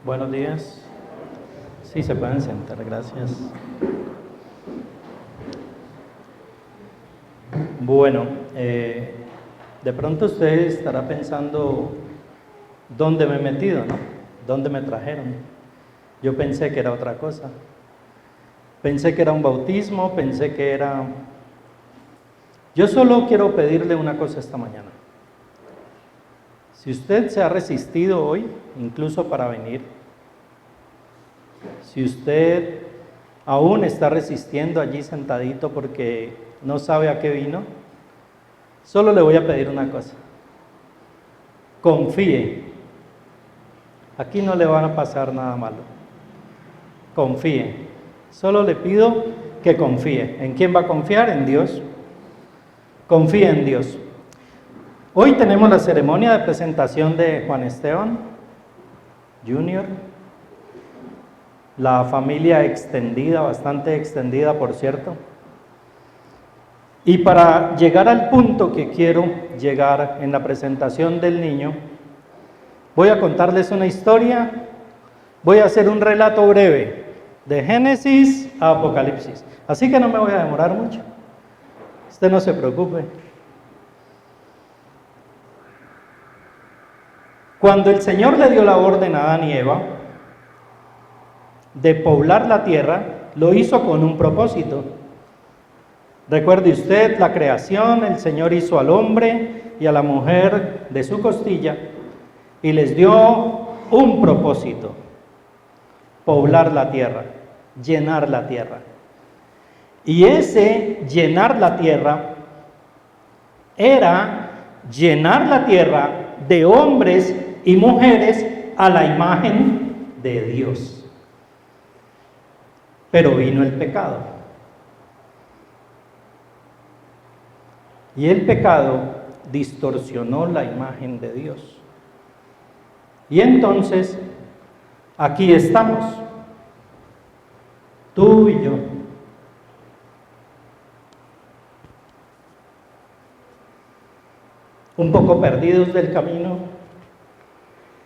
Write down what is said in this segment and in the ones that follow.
Buenos días. Sí, se pueden sentar, gracias. Bueno, de pronto usted estará pensando, ¿dónde me he metido, no? ¿Dónde me trajeron? Yo pensé que era otra cosa. Pensé que era un bautismo, pensé que era... Yo solo quiero pedirle una cosa esta mañana. Si usted se ha resistido hoy, incluso para venir, si usted aún está resistiendo allí sentadito porque no sabe a qué vino, solo le voy a pedir una cosa. Confíe. Aquí no le van a pasar nada malo. Confíe. Solo le pido que confíe. ¿En quién va a confiar? En Dios. Confíe en Dios. Hoy tenemos la ceremonia de presentación de Juan Esteban Jr., la familia extendida, bastante extendida por cierto. Y para llegar al punto que quiero llegar en la presentación del niño, voy a contarles una historia, voy a hacer un relato breve de Génesis a Apocalipsis. Así que no me voy a demorar mucho, usted no se preocupe. Cuando el Señor le dio la orden a Adán y Eva de poblar la tierra, lo hizo con un propósito. Recuerde usted la creación, el Señor hizo al hombre y a la mujer de su costilla y les dio un propósito: poblar la tierra, llenar la tierra. Y ese llenar la tierra era llenar la tierra de hombres y mujeres a la imagen de Dios. Pero vino el pecado. Y el pecado distorsionó la imagen de Dios. Y entonces, aquí estamos, tú y yo. Un poco perdidos del camino,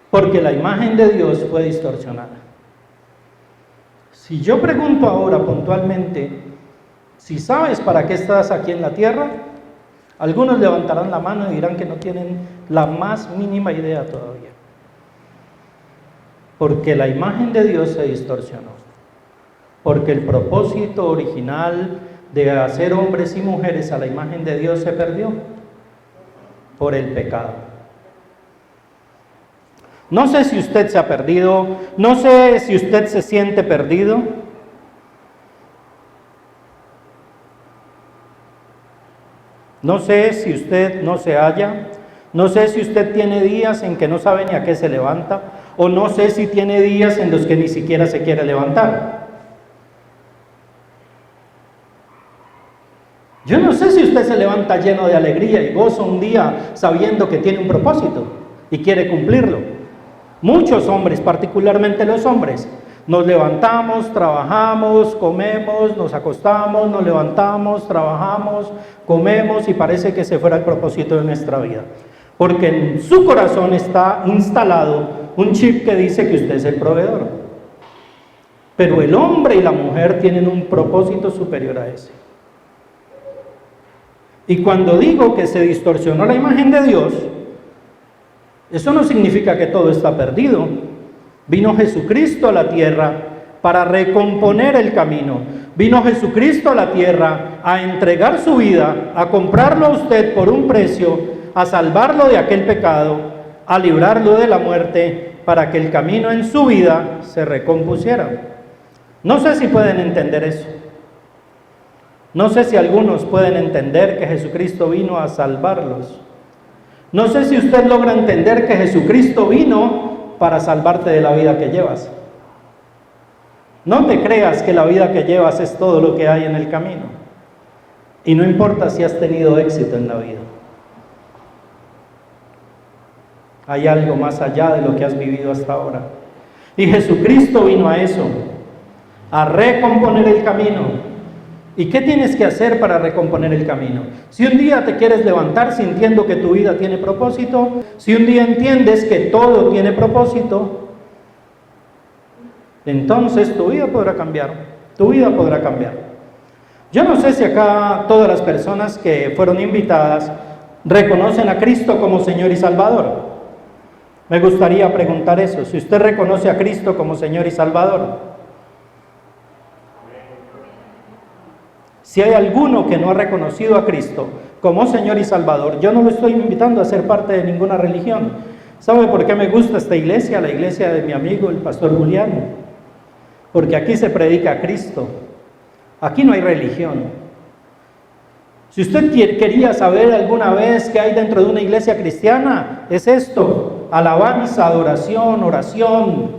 porque la imagen de Dios fue distorsionada. Si yo pregunto ahora puntualmente, si sabes para qué estás aquí en la tierra, algunos levantarán la mano y dirán que no tienen la más mínima idea todavía. Porque la imagen de Dios se distorsionó. Porque el propósito original de hacer hombres y mujeres a la imagen de Dios se perdió por el pecado. No sé si usted se ha perdido, no sé si usted se siente perdido. No sé si usted no se halla, no sé si usted tiene días en que no sabe ni a qué se levanta, o no sé si tiene días en los que ni siquiera se quiere levantar. Yo no sé si usted se levanta lleno de alegría y gozo un día sabiendo que tiene un propósito y quiere cumplirlo. Muchos hombres, particularmente los hombres, nos levantamos, trabajamos, comemos, nos acostamos, nos levantamos, trabajamos, comemos y parece que ese fuera el propósito de nuestra vida. Porque en su corazón está instalado un chip que dice que usted es el proveedor. Pero el hombre y la mujer tienen un propósito superior a ese. Y cuando digo que se distorsionó la imagen de Dios, eso no significa que todo está perdido. Vino Jesucristo a la tierra para recomponer el camino. Vino Jesucristo a la tierra a entregar su vida, a comprarlo a usted por un precio, a salvarlo de aquel pecado, a librarlo de la muerte, para que el camino en su vida se recompusiera. No sé si pueden entender eso. No sé si algunos pueden entender que Jesucristo vino a salvarlos. No sé si usted logra entender que Jesucristo vino para salvarte de la vida que llevas. No te creas que la vida que llevas es todo lo que hay en el camino. Y no importa si has tenido éxito en la vida. Hay algo más allá de lo que has vivido hasta ahora. Y Jesucristo vino a eso, a recomponer el camino. ¿Y qué tienes que hacer para recomponer el camino? Si un día te quieres levantar sintiendo que tu vida tiene propósito, si un día entiendes que todo tiene propósito, entonces tu vida podrá cambiar, tu vida podrá cambiar. Yo no sé si acá todas las personas que fueron invitadas reconocen a Cristo como Señor y Salvador. Me gustaría preguntar eso, si usted reconoce a Cristo como Señor y Salvador. Si hay alguno que no ha reconocido a Cristo como Señor y Salvador, yo no lo estoy invitando a ser parte de ninguna religión. ¿Sabe por qué me gusta esta iglesia? La iglesia de mi amigo, el pastor Julián. Porque aquí se predica a Cristo. Aquí no hay religión. Si usted quería saber alguna vez qué hay dentro de una iglesia cristiana, es esto: alabanza, adoración, oración,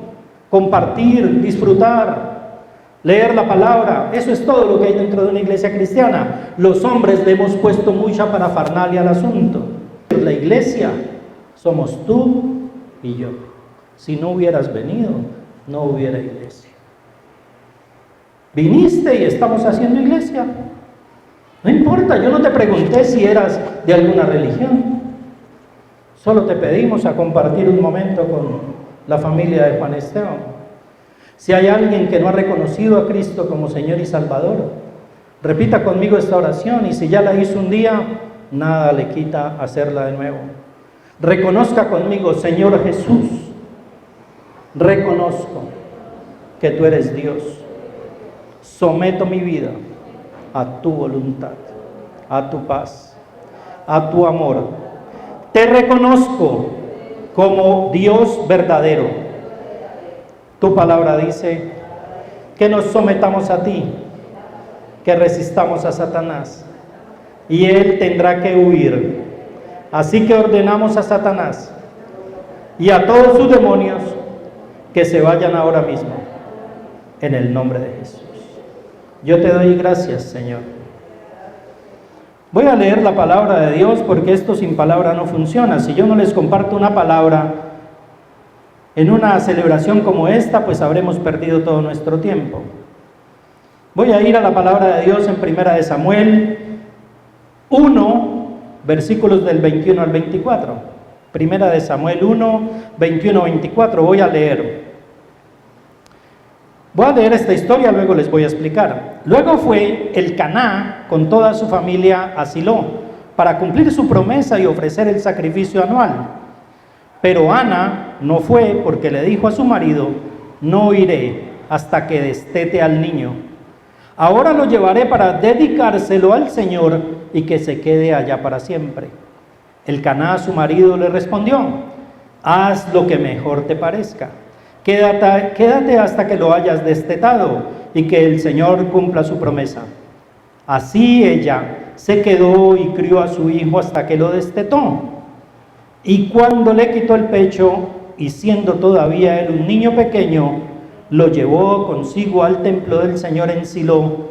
compartir, disfrutar, leer la palabra. Eso es todo lo que hay dentro de una iglesia cristiana. Los hombres le hemos puesto mucha parafernalia al asunto. La iglesia somos tú y yo. Si no hubieras venido, no hubiera iglesia. Viniste y estamos haciendo iglesia. No importa, yo no te pregunté si eras de alguna religión. Solo te pedimos a compartir un momento con la familia de Juan Esteban. Si hay alguien que no ha reconocido a Cristo como Señor y Salvador, repita conmigo esta oración, y si ya la hizo un día, nada le quita hacerla de nuevo. Reconozca conmigo: Señor Jesús, reconozco que tú eres Dios. Someto mi vida a tu voluntad, a tu paz, a tu amor. Te reconozco como Dios verdadero. Tu palabra dice que nos sometamos a ti, que resistamos a Satanás, y él tendrá que huir. Así que ordenamos a Satanás y a todos sus demonios que se vayan ahora mismo, en el nombre de Jesús. Yo te doy gracias, Señor. Voy a leer la palabra de Dios, porque esto sin palabra no funciona. Si yo no les comparto una palabra en una celebración como esta, pues habremos perdido todo nuestro tiempo. Voy a ir a la palabra de Dios en 1 Samuel 1, versículos del 21 al 24. 1 Samuel 1, 21 al 24. Voy a leer esta historia, luego les voy a explicar. Luego fue Elcaná con toda su familia a Silo para cumplir su promesa y ofrecer el sacrificio anual. Pero Ana no fue, porque le dijo a su marido: no iré hasta que destete al niño. Ahora lo llevaré para dedicárselo al Señor y que se quede allá para siempre. Elcaná, su marido, le respondió: haz lo que mejor te parezca. Quédate hasta que lo hayas destetado y que el Señor cumpla su promesa. Así ella se quedó y crió a su hijo hasta que lo destetó. Y cuando le quitó el pecho, y siendo todavía él un niño pequeño, lo llevó consigo al templo del Señor en Silo.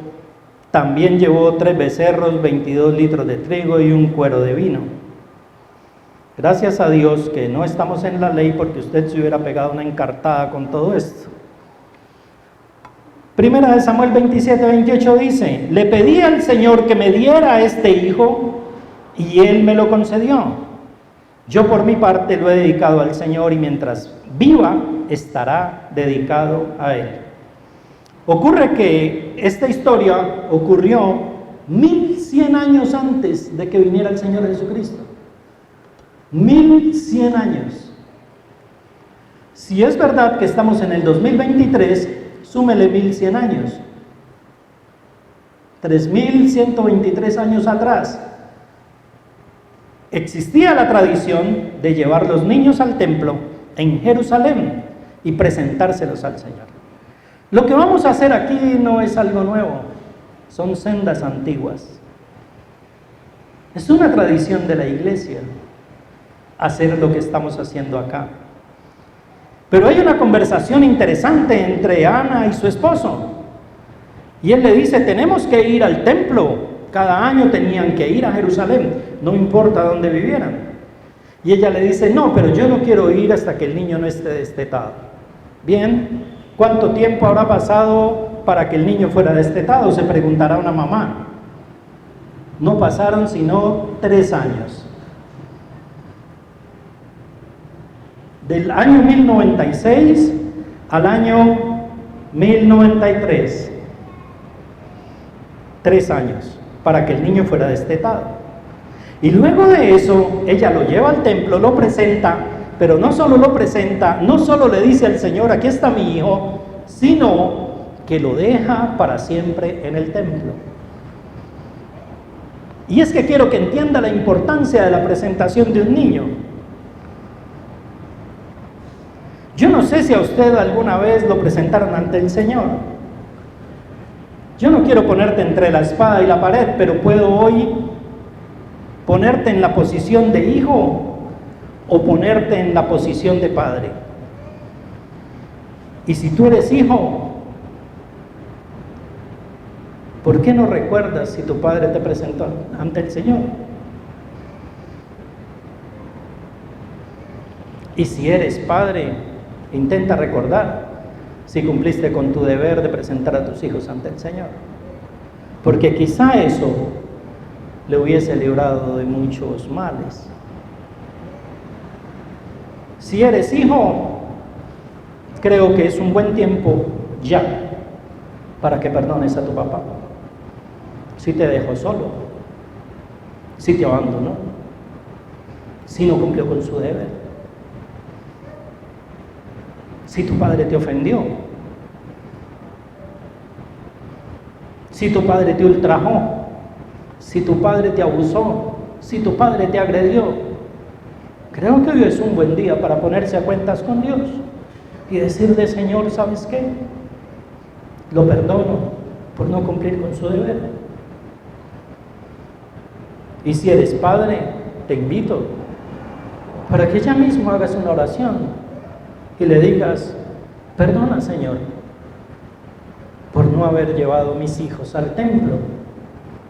También llevó 3 becerros, 22 litros de trigo y un cuero de vino. Gracias a Dios que no estamos en la ley, porque usted se hubiera pegado una encartada con todo esto. 1 Samuel 27, 28 dice: le pedí al Señor que me diera este hijo, y Él me lo concedió. Yo por mi parte lo he dedicado al Señor, y mientras viva estará dedicado a Él. Ocurre que esta historia ocurrió 1100 años antes de que viniera el Señor Jesucristo. 1100 años. Si es verdad que estamos en el 2023, súmele 1100 años. 3123 años atrás existía la tradición de llevar los niños al templo en Jerusalén y presentárselos al Señor. Lo que vamos a hacer aquí no es algo nuevo, son sendas antiguas. Es una tradición de la iglesia hacer lo que estamos haciendo acá. Pero hay una conversación interesante entre Ana y su esposo. Y él le dice: tenemos que ir al templo. Cada año tenían que ir a Jerusalén, no importa dónde vivieran. Y ella le dice: no, pero yo no quiero ir hasta que el niño no esté destetado. Bien, ¿cuánto tiempo habrá pasado para que el niño fuera destetado?, se preguntará una mamá. No pasaron sino 3 años. Del año 1096 al año 1093. 3 años para que el niño fuera destetado. Y luego de eso, ella lo lleva al templo, lo presenta, pero no solo lo presenta, no solo le dice al Señor, aquí está mi hijo, sino que lo deja para siempre en el templo. Y es que quiero que entienda la importancia de la presentación de un niño. Yo no sé si a usted alguna vez lo presentaron ante el Señor. Yo no quiero ponerte entre la espada y la pared, pero puedo hoy ponerte en la posición de hijo o ponerte en la posición de padre. Y si tú eres hijo, ¿por qué no recuerdas si tu padre te presentó ante el Señor? Y si eres padre, intenta recordar si cumpliste con tu deber de presentar a tus hijos ante el Señor. Porque quizá eso le hubiese librado de muchos males. Si eres hijo, creo que es un buen tiempo ya para que perdones a tu papá. Si te dejó solo, si te abandonó, si no cumplió con su deber, si tu padre te ofendió, si tu padre te ultrajó, si tu padre te abusó, si tu padre te agredió. Creo que hoy es un buen día para ponerse a cuentas con Dios y decirle, Señor, ¿sabes qué? Lo perdono por no cumplir con su deber. Y si eres padre, te invito para que ya mismo hagas una oración y le digas, perdona, Señor, por no haber llevado a mis hijos al templo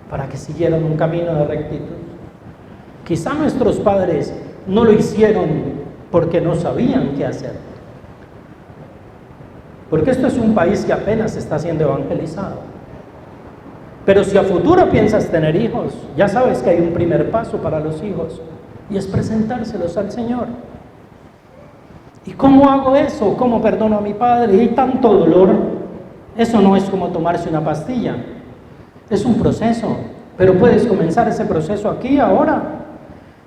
para que siguieran un camino de rectitud. Quizá nuestros padres no lo hicieron porque no sabían qué hacer. Porque esto es un país que apenas está siendo evangelizado. Pero si a futuro piensas tener hijos, ya sabes que hay un primer paso para los hijos y es presentárselos al Señor. ¿Y cómo hago eso? ¿Cómo perdono a mi padre? Y hay tanto dolor. Eso no es como tomarse una pastilla. Es un proceso, pero puedes comenzar ese proceso aquí, ahora,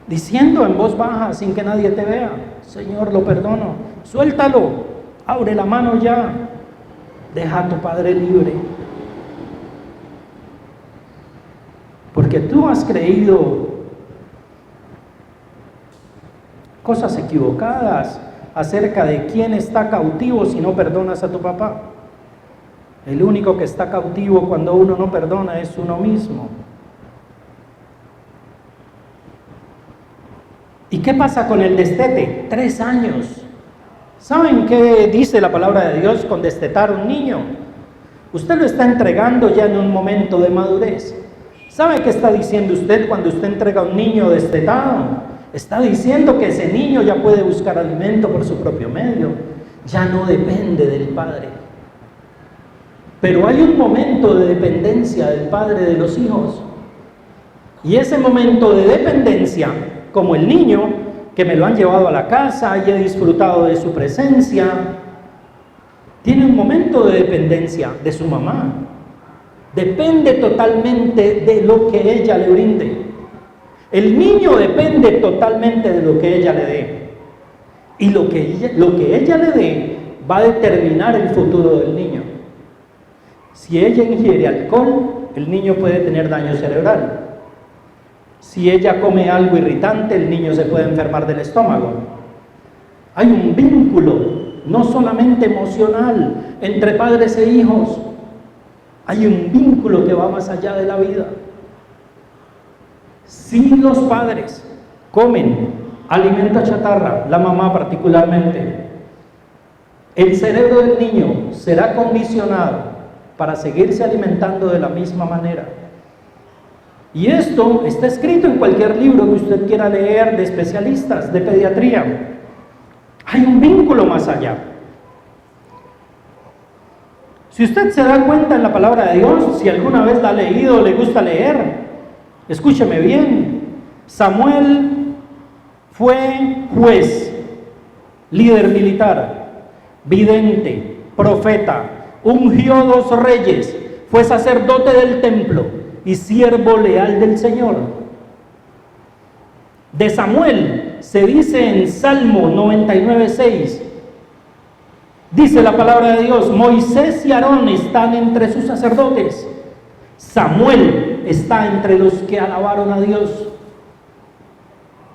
diciendo en voz baja, sin que nadie te vea, Señor, lo perdono, suéltalo, abre la mano ya, deja a tu padre libre. Porque tú has creído cosas equivocadas acerca de quién está cautivo si no perdonas a tu papá. El único que está cautivo cuando uno no perdona es uno mismo. ¿Y qué pasa con el destete? 3 años. ¿Saben qué dice la palabra de Dios con destetar a un niño? Usted lo está entregando ya en un momento de madurez. ¿Sabe qué está diciendo usted cuando usted entrega a un niño destetado? Está diciendo que ese niño ya puede buscar alimento por su propio medio. Ya no depende del padre. Pero hay un momento de dependencia del padre de los hijos. Y ese momento de dependencia, como el niño, que me lo han llevado a la casa y he disfrutado de su presencia, tiene un momento de dependencia de su mamá. Depende totalmente de lo que ella le brinde. El niño depende totalmente de lo que ella le dé. Y lo que ella le dé va a determinar el futuro del niño. Si ella ingiere alcohol, el niño puede tener daño cerebral. Si ella come algo irritante, el niño se puede enfermar del estómago. Hay un vínculo, no solamente emocional, entre padres e hijos. Hay un vínculo que va más allá de la vida. Si los padres comen alimento chatarra, la mamá particularmente, el cerebro del niño será condicionado para seguirse alimentando de la misma manera. Y esto está escrito en cualquier libro que usted quiera leer de especialistas, de pediatría. Hay un vínculo más allá. Si usted se da cuenta en la palabra de Dios, si alguna vez la ha leído o le gusta leer, escúcheme bien, Samuel fue juez, líder militar, vidente, profeta, ungió 2 reyes, fue sacerdote del templo y siervo leal del Señor. De Samuel se dice en Salmo 99:6, dice la palabra de Dios: Moisés y Aarón están entre sus sacerdotes, Samuel está entre los que alabaron a Dios.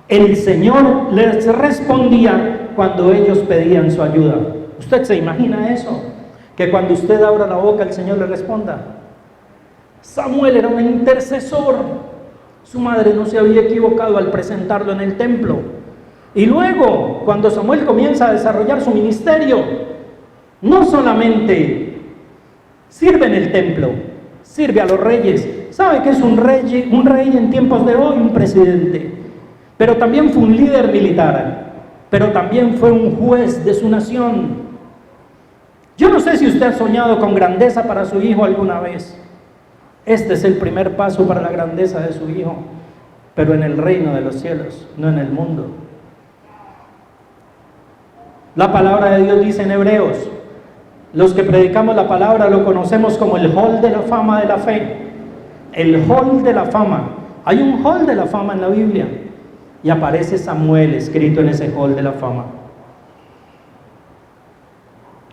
El Señor les respondía cuando ellos pedían su ayuda. ¿Usted se imagina eso? Que cuando usted abra la boca el Señor le responda. Samuel era un intercesor. Su madre no se había equivocado al presentarlo en el templo. Y luego, cuando Samuel comienza a desarrollar su ministerio, no solamente sirve en el templo, sirve a los reyes. ¿Sabe qué es un rey? Un rey en tiempos de hoy, un presidente. Pero también fue un líder militar, pero también fue un juez de su nación. Yo no sé si usted ha soñado con grandeza para su hijo alguna vez. Este es el primer paso para la grandeza de su hijo, pero en el reino de los cielos, no en el mundo. La palabra de Dios dice en Hebreos, los que predicamos la palabra lo conocemos como el hall de la fama de la fe. El hall de la fama. Hay un hall de la fama en la Biblia y aparece Samuel escrito en ese hall de la fama.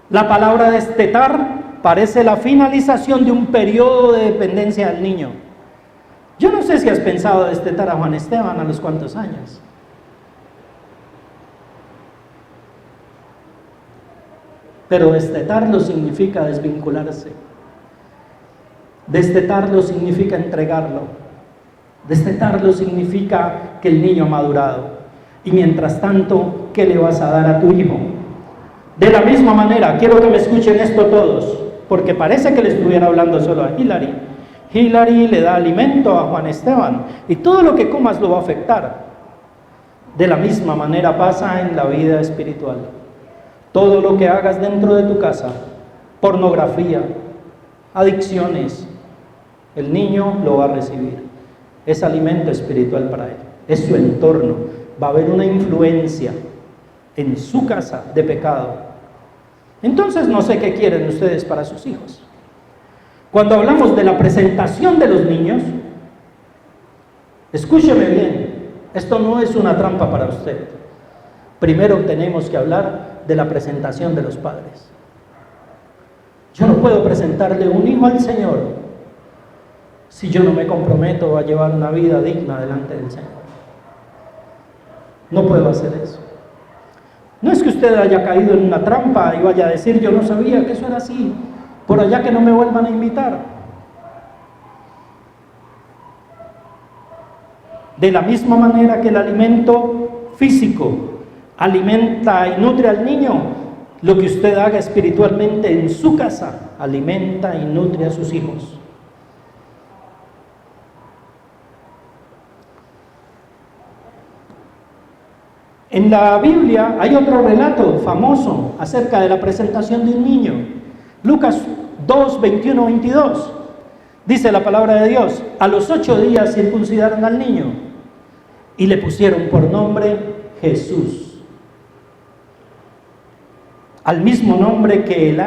La palabra destetar parece la finalización de un periodo de dependencia del niño. Yo no sé si has pensado destetar a Juan Esteban a los cuantos años. Pero destetarlo significa desvincularse. Destetarlo significa entregarlo. Destetarlo significa que el niño ha madurado. Y mientras tanto, ¿qué le vas a dar a tu hijo? De la misma manera, quiero que me escuchen esto todos, porque parece que le estuviera hablando solo a Hillary. Hillary le da alimento a Juan Esteban y todo lo que comas lo va a afectar. De la misma manera pasa en la vida espiritual. Todo lo que hagas dentro de tu casa, pornografía, adicciones, el niño lo va a recibir. Es alimento espiritual para él, es su entorno. Va a haber una influencia en su casa de pecado. Entonces no sé qué quieren ustedes para sus hijos. Cuando hablamos de la presentación de los niños, escúcheme bien, esto no es una trampa para usted. Primero tenemos que hablar de la presentación de los padres. Yo no puedo presentarle un hijo al Señor si yo no me comprometo a llevar una vida digna delante del Señor. No puedo hacer eso. No es que usted haya caído en una trampa y vaya a decir, yo no sabía que eso era así, por allá que no me vuelvan a invitar. De la misma manera que el alimento físico alimenta y nutre al niño, lo que usted haga espiritualmente en su casa alimenta y nutre a sus hijos. En la Biblia hay otro relato famoso acerca de la presentación de un niño. Lucas 2, 21, 22. Dice la palabra de Dios: a los 8 días circuncidaron al niño y le pusieron por nombre Jesús. El mismo nombre que el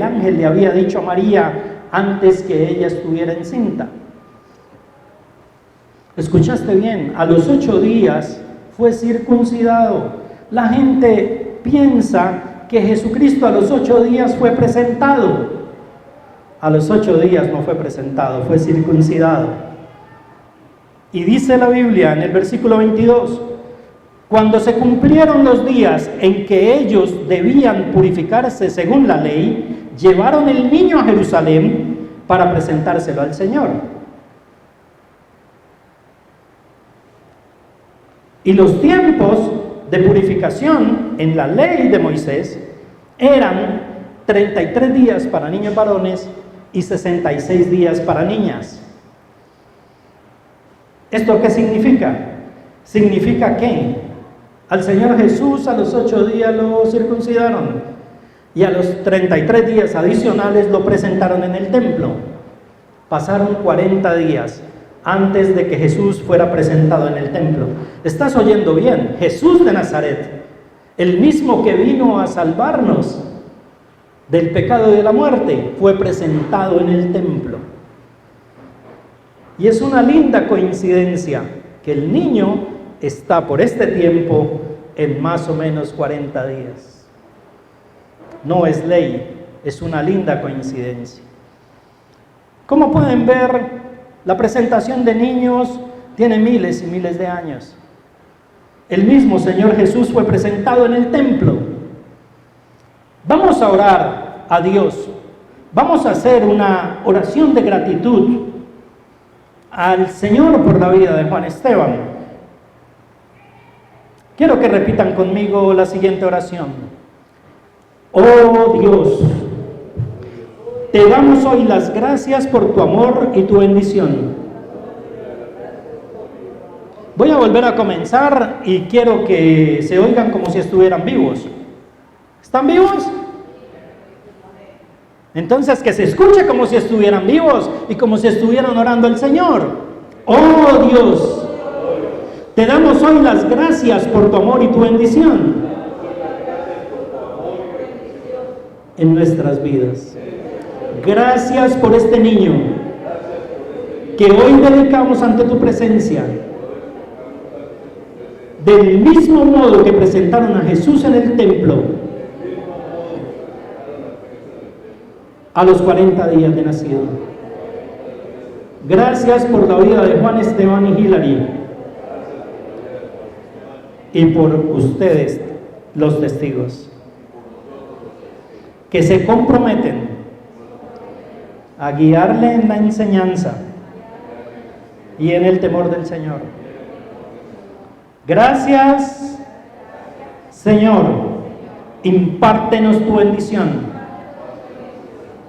ángel le había dicho a María antes que ella estuviera encinta. ¿Escuchaste bien? A los 8 días fue circuncidado. La gente piensa que Jesucristo a los 8 días fue presentado. A los 8 días no fue presentado, fue circuncidado. Y dice la Biblia en el versículo 22, cuando se cumplieron los días en que ellos debían purificarse según la ley, llevaron el niño a Jerusalén para presentárselo al Señor. Y los tiempos de purificación en la ley de Moisés eran 33 días para niños varones y 66 días para niñas. ¿Esto qué significa? Significa que al Señor Jesús a los 8 días lo circuncidaron y a los 33 días adicionales lo presentaron en el templo. Pasaron 40 días antes de que Jesús fuera presentado en el templo. ¿Estás oyendo bien? Jesús de Nazaret, el mismo que vino a salvarnos, del pecado y de la muerte, fue presentado en el templo. Y es una linda coincidencia que el niño está por este tiempo en más o menos 40 días. No es ley, es una linda coincidencia. Como pueden ver, la presentación de niños tiene miles y miles de años. El mismo Señor Jesús fue presentado en el templo. Vamos a orar a Dios. Vamos a hacer una oración de gratitud al Señor por la vida de Juan Esteban. Quiero que repitan conmigo la siguiente oración. Oh Dios, te damos hoy las gracias por tu amor y tu bendición. Voy a volver a comenzar y quiero que se oigan como si estuvieran vivos. ¿Están vivos? Entonces que se escuche como si estuvieran vivos y como si estuvieran orando al Señor. Oh Dios, te damos hoy las gracias por tu amor y tu bendición en nuestras vidas. Gracias por este niño que hoy dedicamos ante tu presencia. Del mismo modo que presentaron a Jesús en el templo a los 40 días de nacido. Gracias por la vida de Juan Esteban y Hilary y por ustedes, los testigos, que se comprometen a guiarle en la enseñanza y en el temor del Señor. Gracias, Señor, impártenos tu bendición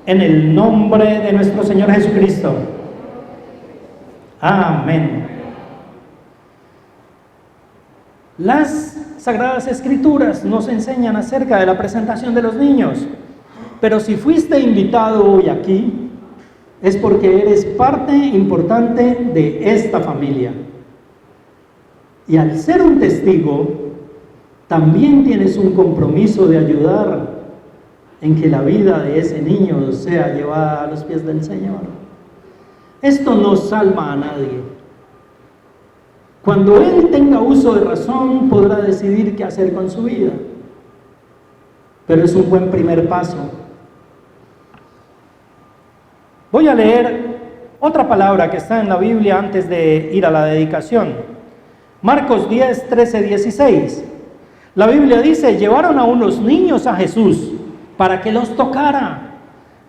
en el nombre de nuestro Señor Jesucristo. Amén. Las Sagradas Escrituras nos enseñan acerca de la presentación de los niños, pero si fuiste invitado hoy aquí, es porque eres parte importante de esta familia. Y al ser un testigo, también tienes un compromiso de ayudar en que la vida de ese niño sea llevada a los pies del Señor. Esto no salva a nadie. Cuando él tenga uso de razón, podrá decidir qué hacer con su vida. Pero es un buen primer paso. Voy a leer otra palabra que está en la Biblia antes de ir a la dedicación. Marcos 10, 13, 16. La Biblia dice: llevaron a unos niños a Jesús para que los tocara,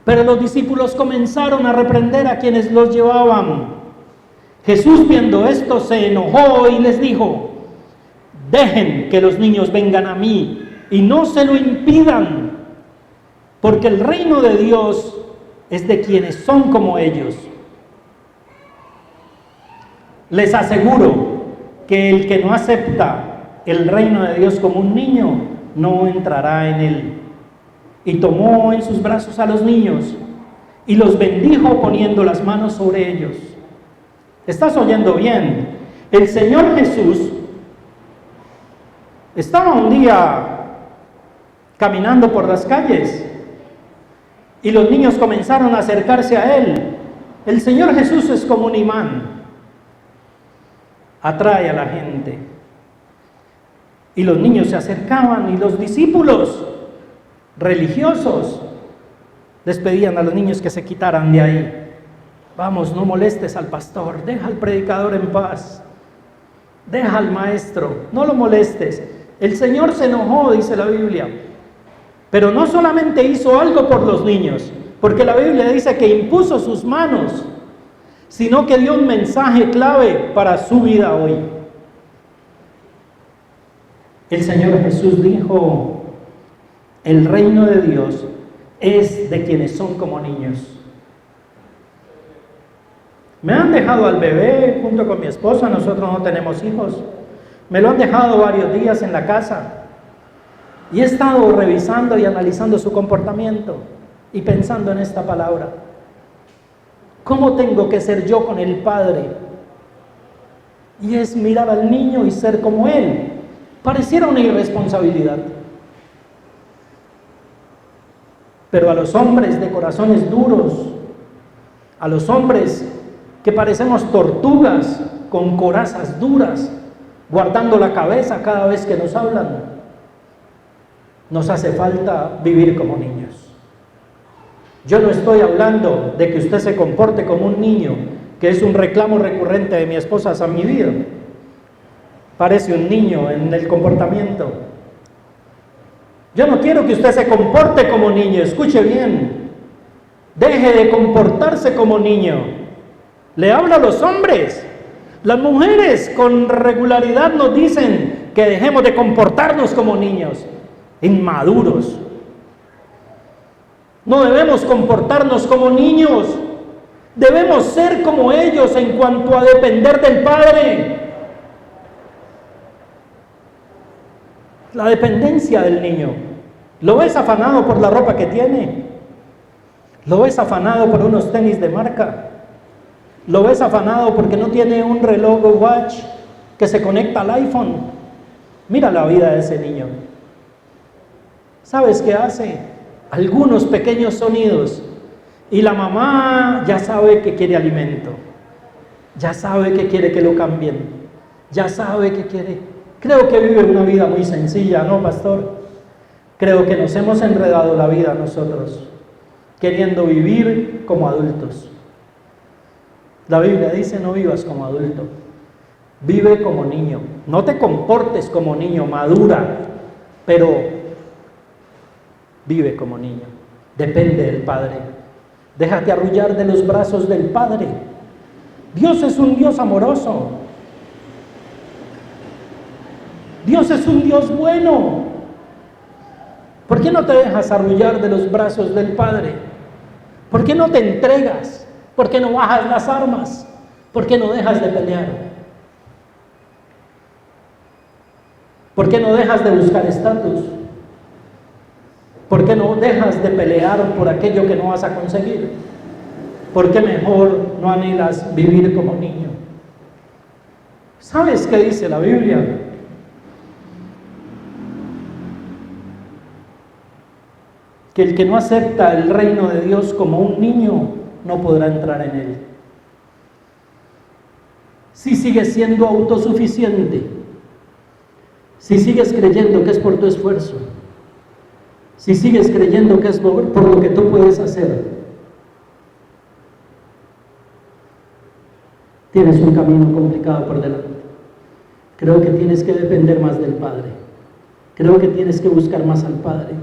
pero los discípulos comenzaron a reprender a quienes los llevaban. Jesús, viendo esto, se enojó y les dijo: dejen que los niños vengan a mí y no se lo impidan, porque el reino de Dios es de quienes son como ellos. Les aseguro que el que no acepta el reino de Dios como un niño, no entrará en él. Y tomó en sus brazos a los niños y los bendijo poniendo las manos sobre ellos. ¿Estás oyendo bien? El Señor Jesús estaba un día caminando por las calles y los niños comenzaron a acercarse a él. El Señor Jesús es como un imán. Atrae a la gente. Y los niños se acercaban y los discípulos religiosos les pedían a los niños que se quitaran de ahí. Vamos, no molestes al pastor, deja al predicador en paz, deja al maestro, no lo molestes. El Señor se enojó, dice la Biblia, pero no solamente hizo algo por los niños, porque la Biblia dice que impuso sus manos, sino que dio un mensaje clave para su vida hoy. El Señor Jesús dijo: el reino de Dios es de quienes son como niños. Me han dejado al bebé junto con mi esposa, nosotros no tenemos hijos. Me lo han dejado varios días en la casa y he estado revisando y analizando su comportamiento y pensando en esta palabra. ¿Cómo tengo que ser yo con el Padre? Y es mirar al niño y ser como él. Pareciera una irresponsabilidad. Pero a los hombres de corazones duros, a los hombres que parecemos tortugas con corazas duras, guardando la cabeza cada vez que nos hablan, nos hace falta vivir como niños. Yo no estoy hablando de que usted se comporte como un niño, que es un reclamo recurrente de mi esposa a mi vida. Parece un niño en el comportamiento. Yo no quiero que usted se comporte como niño, escuche bien. Deje de comportarse como niño. Le hablo a los hombres. Las mujeres con regularidad nos dicen que dejemos de comportarnos como niños, inmaduros. No debemos comportarnos como niños. Debemos ser como ellos en cuanto a depender del Padre. La dependencia del niño. ¿Lo ves afanado por la ropa que tiene? ¿Lo ves afanado por unos tenis de marca? ¿Lo ves afanado porque no tiene un reloj o watch que se conecta al iPhone? Mira la vida de ese niño. ¿Sabes qué hace? Algunos pequeños sonidos y la mamá ya sabe que quiere alimento, ya sabe que quiere que lo cambien, ya sabe que quiere. Creo que vive una vida muy sencilla, ¿no, pastor? Creo que nos hemos enredado la vida nosotros, queriendo vivir como adultos. La Biblia dice: no vivas como adulto, vive como niño. No te comportes como niño, madura, pero vive como niño. Depende del Padre. Déjate arrullar de los brazos del Padre. Dios es un Dios amoroso. Dios es un Dios bueno. ¿Por qué no te dejas arrullar de los brazos del Padre? ¿Por qué no te entregas? ¿Por qué no bajas las armas? ¿Por qué no dejas de pelear? ¿Por qué no dejas de buscar estatus? ¿Por qué no dejas de pelear por aquello que no vas a conseguir? ¿Por qué mejor no anhelas vivir como niño? ¿Sabes qué dice la Biblia? Que el que no acepta el reino de Dios como un niño no podrá entrar en él. Si sigues siendo autosuficiente, si sigues creyendo que es por tu esfuerzo, si sigues creyendo que es por lo que tú puedes hacer, tienes un camino complicado por delante. Creo que tienes que depender más del Padre. Creo que tienes que buscar más al Padre.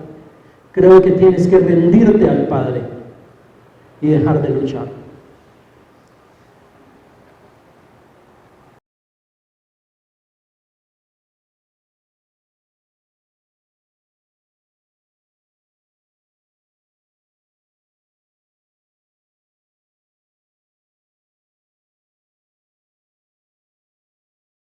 Creo que tienes que rendirte al Padre y dejar de luchar.